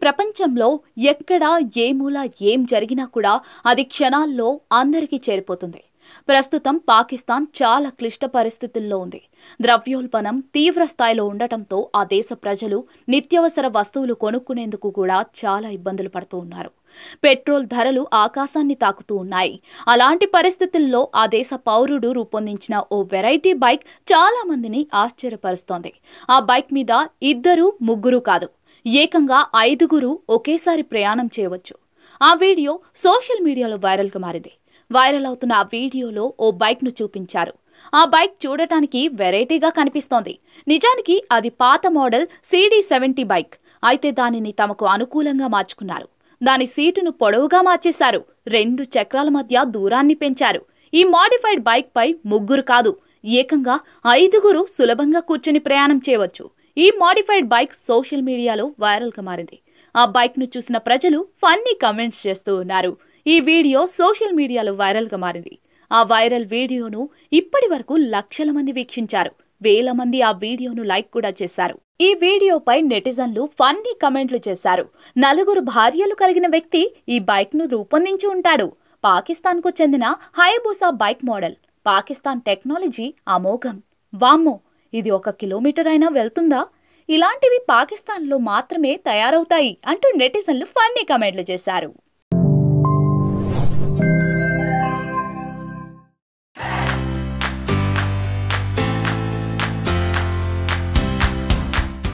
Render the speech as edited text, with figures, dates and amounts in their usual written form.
ప్రపంచంలో ఎక్కడ ఏ మూల ఏం జరిగినా కూడా అది క్షణాల్లో అందరికీ చేరిపోతుంది. ప్రస్తుతం పాకిస్తాన్ చాలా క్లిష్ట పరిస్థితుల్లో ఉంది. ద్రవ్యోల్బణం తీవ్ర స్థాయిలో ఉండటంతో ఆ దేశ ప్రజలు నిత్యావసర వస్తువులు కొనుక్కునేందుకు కూడా చాలా ఇబ్బందులు పడుతూ ఉన్నారు. పెట్రోల్ ధరలు ఆకాశాన్ని తాకుతూ ఉన్నాయి. అలాంటి పరిస్థితుల్లో ఆ దేశ పౌరుడు రూపొందించిన ఓ వెరైటీ బైక్ చాలా మందిని ఆశ్చర్యపరుస్తోంది. ఆ బైక్ మీద ఇద్దరు ముగ్గురు కాదు, ఏకంగా 5గురు ఒకేసారి ప్రయాణం చేయవచ్చు. ఆ వీడియో సోషల్ మీడియాలో వైరల్గా మారింది. వైరల్ అవుతున్న ఆ వీడియోలో ఓ బైక్ను చూపించారు. ఆ బైక్ చూడటానికి వెరైటీగా కనిపిస్తోంది. నిజానికి అది పాత మోడల్ CD70 బైక్. అయితే దానిని తమకు అనుకూలంగా మార్చుకున్నారు. దాని సీటును పొడవుగా మార్చేశారు. 2 చక్రాల మధ్య దూరాన్ని పెంచారు. ఈ మాడిఫైడ్ బైక్ పై ముగ్గురు కాదు, ఏకంగా 5గురు సులభంగా కూర్చుని ప్రయాణం చేయవచ్చు. ఈ మాడిఫైడ్ బైక్ సోషల్ మీడియాలో వైరల్గా మారింది. ఆ బైక్ను చూసిన ప్రజలు ఫన్నీ కామెంట్స్ చేస్తూ ఉన్నారు. ఈ వీడియో సోషల్ మీడియాలో వైరల్గా మారింది. ఆ వైరల్ వీడియోను ఇప్పటి వరకు లక్షల మంది వీక్షించారు. వేల మంది ఆ వీడియోను లైక్ కూడా చేశారు. ఈ వీడియోపై నెటిజన్లు ఫన్నీ కామెంట్లు చేశారు. 4 భార్యలు కలిగిన వ్యక్తి ఈ బైక్ను రూపొందించి ఉంటాడు. పాకిస్తాన్కు చెందిన Hayabusa bike model. Pakistan technology అమోఘం. వామ్మో, ఇది 1 కిలోమీటర్ అయినా వెళ్తుందా? ఇలాంటివి పాకిస్తాన్లో మాత్రమే తయారవుతాయి అంటూ నెటిజన్లు ఫన్నీ కామెంట్లు చేశారు.